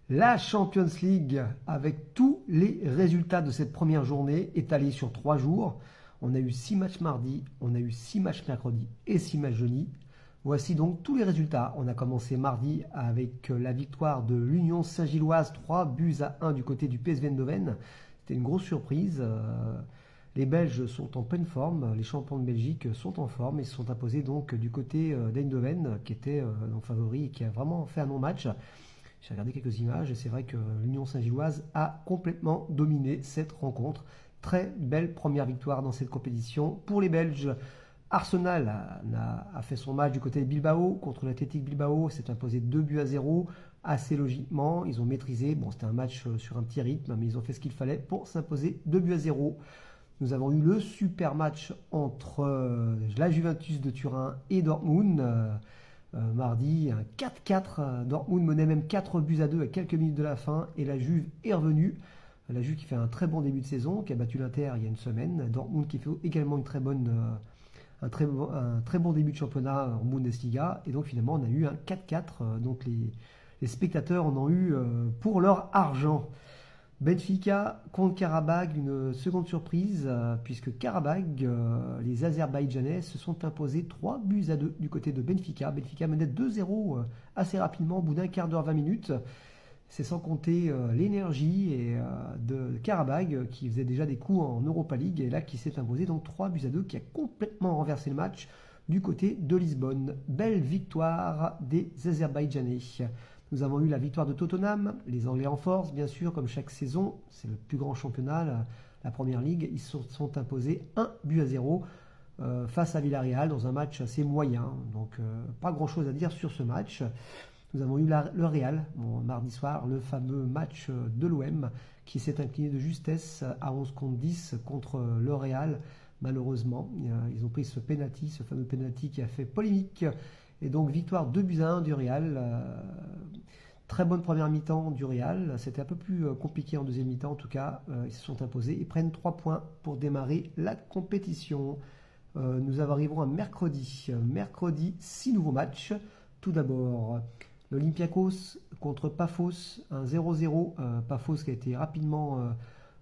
La Champions League, avec tous les résultats de cette première journée étalés sur 3 jours. On a eu 6 matchs mardi, on a eu 6 matchs mercredi et 6 matchs jeudi. Voici donc tous les résultats. On a commencé mardi avec la victoire de l'Union Saint-Gilloise, 3-1 du côté du PSV Eindhoven. C'était une grosse surprise. Les Belges sont en pleine forme, les champions de Belgique sont en forme et se sont imposés donc du côté d'Eindhoven, qui était donc favori et qui a vraiment fait un non-match. J'ai regardé quelques images et c'est vrai que l'Union Saint-Gilloise a complètement dominé cette rencontre. Très belle première victoire dans cette compétition pour les Belges. Arsenal a fait son match du côté de Bilbao contre l'Athletic Bilbao, s'est imposé 2-0 assez logiquement. Ils ont maîtrisé, bon c'était un match sur un petit rythme, mais ils ont fait ce qu'il fallait pour s'imposer 2-0. Nous avons eu le super match entre la Juventus de Turin et Dortmund. Mardi, un 4-4. Dortmund menait même 4-2 à quelques minutes de la fin et la Juve est revenue. La Juve qui fait un très bon début de saison, qui a battu l'Inter il y a une semaine. Dortmund qui fait également un très bon début de championnat en Bundesliga. Et donc finalement on a eu un 4-4. Donc les spectateurs en ont eu pour leur argent. Benfica contre Karabag, une seconde surprise, puisque Karabag, les Azerbaïdjanais, se sont imposés 3-2 du côté de Benfica. Benfica menait 2-0 assez rapidement, au bout d'un quart d'heure, 20 minutes. C'est sans compter l'énergie de Karabag, qui faisait déjà des coups en Europa League, et là qui s'est imposé donc 3-2, qui a complètement renversé le match du côté de Lisbonne. Belle victoire des Azerbaïdjanais. Nous avons eu la victoire de Tottenham, les Anglais en force, bien sûr, comme chaque saison. C'est le plus grand championnat, la Première Ligue. Ils se sont imposés 1-0 face à Villarreal dans un match assez moyen. Donc, pas grand-chose à dire sur ce match. Nous avons eu le Real, mardi soir, le fameux match de l'OM qui s'est incliné de justesse à 11 contre 10 contre le Real. Malheureusement, ils ont pris ce fameux penalty qui a fait polémique. Et donc victoire 2-1 du Real. Très bonne première mi-temps du Real. C'était un peu plus compliqué en deuxième mi-temps. En tout cas, ils se sont imposés. Ils prennent 3 points pour démarrer la compétition. Nous arrivons à mercredi. Mercredi, 6 nouveaux matchs. Tout d'abord, l'Olympiakos contre Paphos, un 0-0. Paphos qui a été rapidement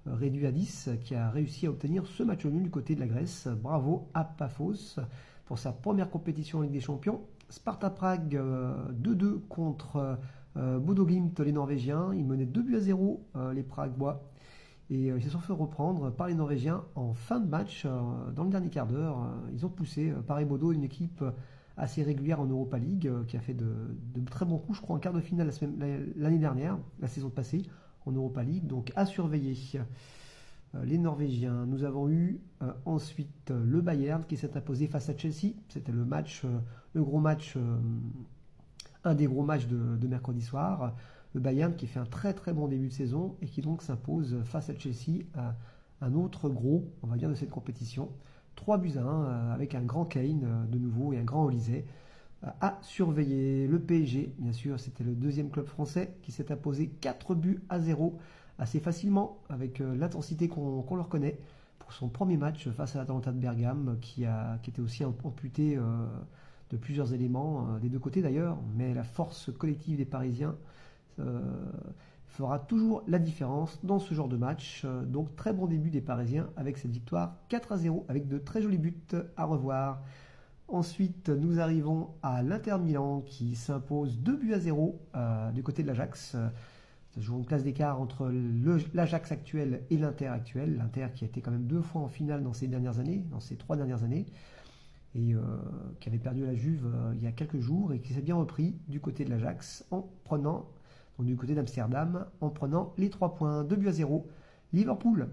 réduit à 10, qui a réussi à obtenir ce match nul du côté de la Grèce. Bravo à Paphos pour sa première compétition en Ligue des Champions. Sparta Prague 2-2 contre Bodo Glimt, les Norvégiens. Ils menaient 2-0 les Pragois. Et ils se sont fait reprendre par les Norvégiens en fin de match, dans le dernier quart d'heure. Ils ont poussé Paris Bodo, une équipe assez régulière en Europa League, qui a fait de très bons coups, je crois, en quart de finale l'année dernière, la saison passée, en Europa League. Donc à surveiller. Les Norvégiens. Nous avons eu ensuite le Bayern qui s'est imposé face à Chelsea. C'était le gros match, un des gros matchs de mercredi soir. Le Bayern qui fait un très très bon début de saison et qui donc s'impose face à Chelsea, un autre gros, on va dire, de cette compétition. 3-1 avec un grand Kane de nouveau et un grand Olysée. À surveiller. Le PSG, bien sûr, c'était le deuxième club français qui s'est imposé 4-0 assez facilement, avec l'intensité qu'on leur connaît pour son premier match face à l'Atalanta de Bergame, qui était aussi amputé de plusieurs éléments, des deux côtés d'ailleurs, mais la force collective des Parisiens fera toujours la différence dans ce genre de match. Donc très bon début des Parisiens avec cette victoire 4-0, avec de très jolis buts à revoir. Ensuite, nous arrivons à l'Inter Milan qui s'impose 2-0 du côté de l'Ajax. Ça joue une classe d'écart entre l'Ajax actuel et l'Inter actuel. L'Inter qui a été quand même 2 fois en finale dans ces 3 dernières années, et qui avait perdu à la Juve il y a quelques jours et qui s'est bien repris du côté de l'Ajax du côté d'Amsterdam, en prenant les 3 points. 2-0. Liverpool,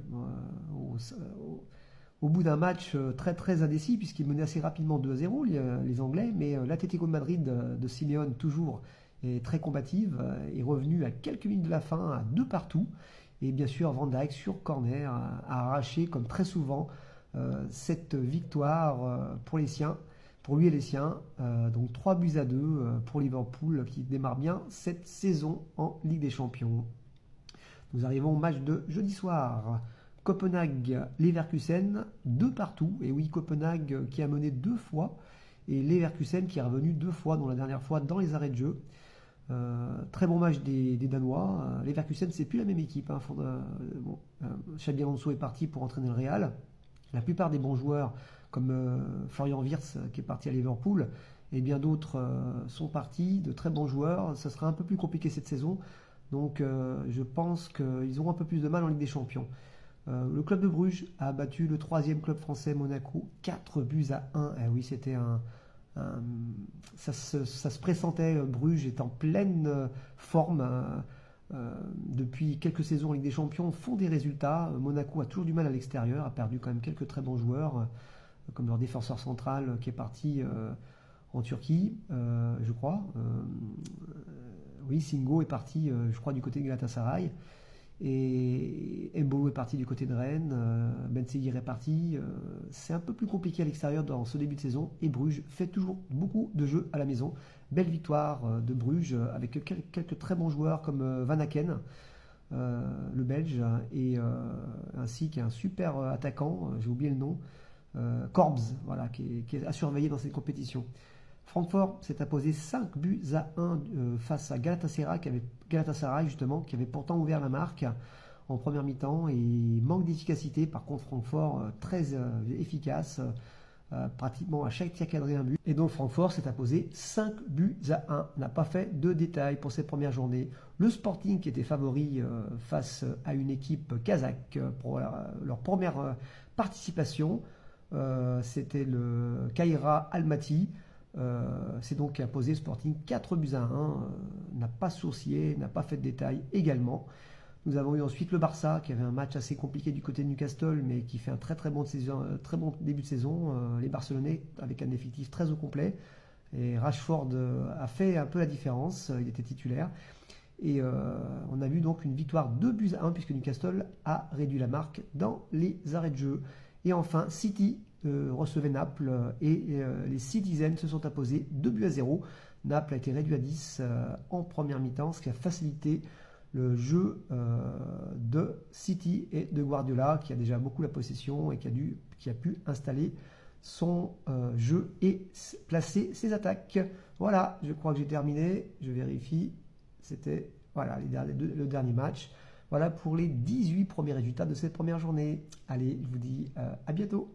au bout d'un match très très indécis, puisqu'ils menaient assez rapidement 2-0 les Anglais, mais l'Atlético de Madrid de Simeone toujours est très combative, est revenue à quelques minutes de la fin à 2-2, et bien sûr Van Dijk sur corner a arraché comme très souvent cette victoire pour lui et les siens. Donc 3-2 pour Liverpool qui démarre bien cette saison en Ligue des Champions. Nous arrivons au match de jeudi soir. Copenhague-Leverkusen, 2-2. Et oui, Copenhague qui a mené 2 fois, et Leverkusen qui est revenu 2 fois, dont la dernière fois dans les arrêts de jeu. Très bon match des Danois. Leverkusen, c'est plus la même équipe. Hein. Xabi Alonso est parti pour entraîner le Real. La plupart des bons joueurs, comme Florian Wirtz qui est parti à Liverpool, et bien d'autres sont partis, de très bons joueurs. Ça sera un peu plus compliqué cette saison. Donc je pense qu'ils auront un peu plus de mal en Ligue des Champions. Le club de Bruges a battu le troisième club français Monaco 4-1. Eh oui, c'était ça se pressentait. Bruges est en pleine forme depuis quelques saisons en Ligue des Champions, font des résultats. Monaco a toujours du mal à l'extérieur, a perdu quand même quelques très bons joueurs, comme leur défenseur central qui est parti en Turquie, je crois. Oui, Singo est parti, je crois, du côté de Galatasaray. Et Mbolo est parti du côté de Rennes, Ben Seguir est parti. C'est un peu plus compliqué à l'extérieur dans ce début de saison. Et Bruges fait toujours beaucoup de jeux à la maison. Belle victoire de Bruges avec quelques très bons joueurs comme Van Aken, le Belge, et ainsi qu'un super attaquant, j'ai oublié le nom, Korbs, voilà, qui est à surveiller dans cette compétition. Francfort s'est imposé 5-1 face à Galatasaray justement, qui avait pourtant ouvert la marque en première mi-temps et manque d'efficacité. Par contre, Francfort très efficace, pratiquement à chaque tir cadré un but. Et donc Francfort s'est imposé 5-1, n'a pas fait de détails pour cette première journée. Le Sporting qui était favori face à une équipe kazakh pour leur première participation, c'était le Kayra Almaty. C'est donc imposé Sporting 4-1, n'a pas sourcillé, n'a pas fait de détails également. Nous avons eu ensuite le Barça qui avait un match assez compliqué du côté de Newcastle, mais qui fait un très bon début de saison. Les Barcelonais avec un effectif très au complet. Et Rashford a fait un peu la différence, il était titulaire. Et on a vu donc une victoire 2-1 puisque Newcastle a réduit la marque dans les arrêts de jeu. Et enfin, City recevait Naples et les Citizens se sont imposés 2-0. Naples a été réduit à 10 en première mi-temps, ce qui a facilité le jeu de City et de Guardiola, qui a déjà beaucoup la possession et qui a pu installer son jeu et placer ses attaques. Voilà, je crois que j'ai terminé. Je vérifie. C'était voilà, le dernier match. Voilà pour les 18 premiers résultats de cette première journée. Allez, je vous dis à bientôt.